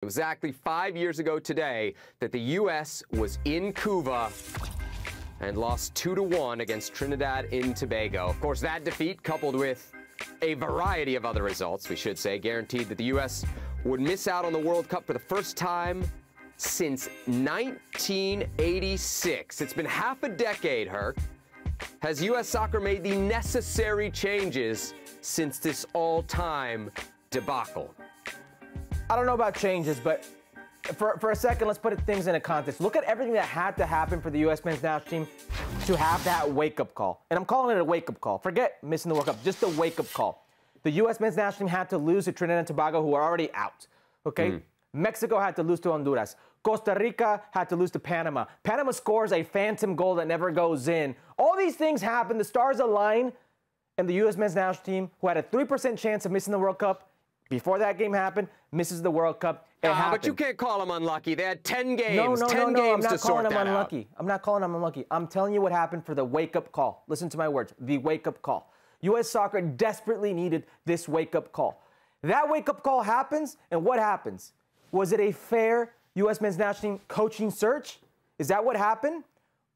It was exactly 5 years ago today that the U.S. was in Cuba and lost 2-1 against Trinidad and Tobago. Of course, that defeat, coupled with a variety of other results, we should say, guaranteed that the U.S. would miss out on the World Cup for the first time since 1986. It's been half a decade, Herc. Has U.S. soccer made the necessary changes since this all-time debacle? I don't know about changes, but for a second, let's put things into context. Look at everything that had to happen for the U.S. men's national team to have that wake-up call. And I'm calling it a wake-up call. Forget missing the World Cup, just a wake-up call. The U.S. men's national team had to lose to Trinidad and Tobago, who are already out, okay? Mexico had to lose to Honduras. Costa Rica had to lose to Panama. Panama scores a phantom goal that never goes in. All these things happen. The stars align, and the U.S. men's national team, who had a 3% chance of missing the World Cup before that game happened, misses the World Cup. But you can't call them unlucky. They had 10 games, no, 10 games to sort that out. I'm not calling them unlucky. I'm telling you what happened for the wake-up call. Listen to my words, the wake-up call. U.S. soccer desperately needed this wake-up call. That wake-up call happens, and what happens? Was it a fair U.S. men's national team coaching search? Is that what happened?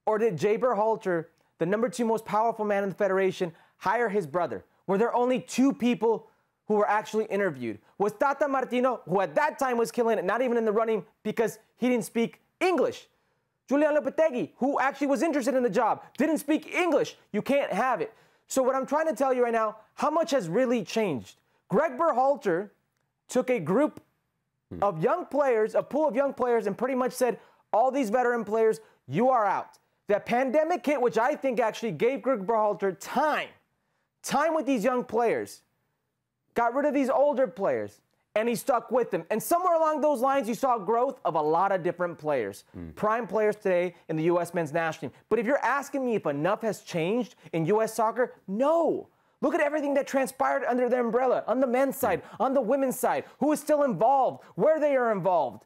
Or did Jay Berhalter, the #2 most powerful man in the federation, hire his brother? Were there only 2 people who were actually interviewed? Was Tata Martino, who at that time was killing it, not even in the running because he didn't speak English? Julian Lopetegui, who actually was interested in the job, didn't speak English. You can't have it. So what I'm trying to tell you right now, how much has really changed? Greg Berhalter took a group of young players, a pool of young players, and pretty much said, all these veteran players, you are out. That pandemic hit, which I think actually gave Greg Berhalter time with these young players, got rid of these older players, and he stuck with them. And somewhere along those lines, you saw growth of a lot of different players, prime players today in the U.S. men's national team. But if you're asking me if enough has changed in U.S. soccer, no. Look at everything that transpired under the umbrella, on the men's side, on the women's side, who is still involved, where they are involved.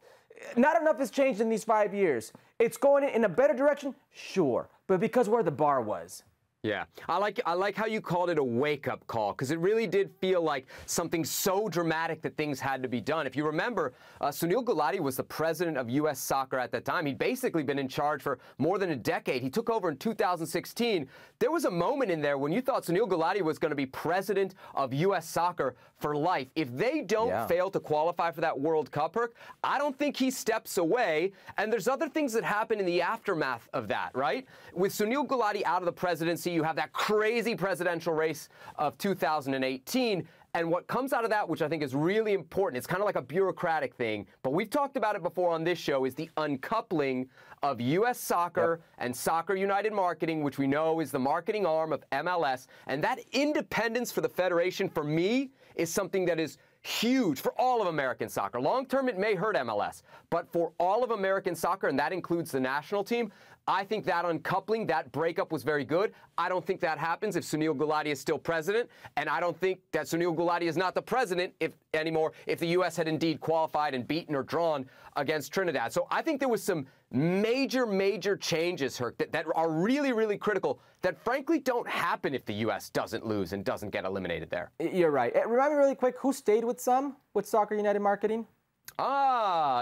Not enough has changed in these 5 years. It's going in a better direction, sure, but because where the bar was. Yeah, I like how you called it a wake-up call, because it really did feel like something so dramatic that things had to be done. If you remember, Sunil Gulati was the president of U.S. Soccer at that time. He'd basically been in charge for more than a decade. He took over in 2016. There was a moment in there when you thought Sunil Gulati was going to be president of U.S. Soccer for life. If they don't fail to qualify for that World Cup, Herc, I don't think he steps away. And there's other things that happen in the aftermath of that, right? With Sunil Gulati out of the presidency, you have that crazy presidential race of 2018. And what comes out of that, which I think is really important, it's kind of like a bureaucratic thing, but we've talked about it before on this show, is the uncoupling of U.S. soccer and Soccer United Marketing, which we know is the marketing arm of MLS. And that independence for the federation, for me, is something that is huge for all of American soccer. Long term, it may hurt MLS, but for all of American soccer, and that includes the national team, I think that uncoupling, that breakup was very good. I don't think that happens if Sunil Gulati is still president, and I don't think that Sunil Gulati is not the president anymore if the U.S. had indeed qualified and beaten or drawn against Trinidad. So I think there was some major changes, Herc, that are really, really critical that frankly don't happen if the U.S. doesn't lose and doesn't get eliminated there. You're right. Remind me really quick, who stayed with Soccer United Marketing?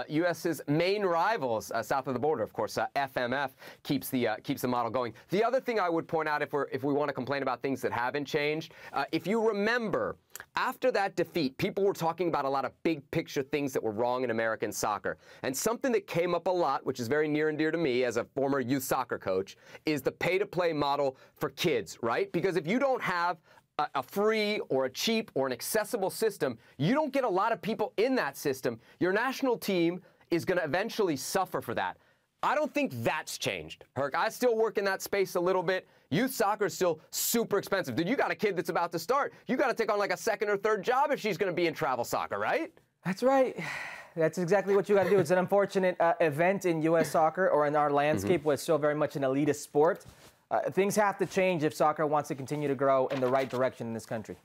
U.S.'s main rivals south of the border, of course. FMF keeps the model going. The other thing I would point out, if we want to complain about things that haven't changed, if you remember, after that defeat, people were talking about a lot of big picture things that were wrong in American soccer. And something that came up a lot, which is very near and dear to me as a former youth soccer coach, is the pay-to-play model for kids, right? Because if you don't have a free or a cheap or an accessible system, you don't get a lot of people in that system. Your national team is going to eventually suffer for that. I don't think that's changed, Herc. I still work in that space a little bit. Youth soccer is still super expensive. Dude, you got a kid that's about to start. You got to take on like a second or third job if she's going to be in travel soccer, right? That's right. That's exactly what you got to do. It's an unfortunate event in U.S. soccer, or in our landscape, where it's still very much an elitist sport. Things have to change if soccer wants to continue to grow in the right direction in this country.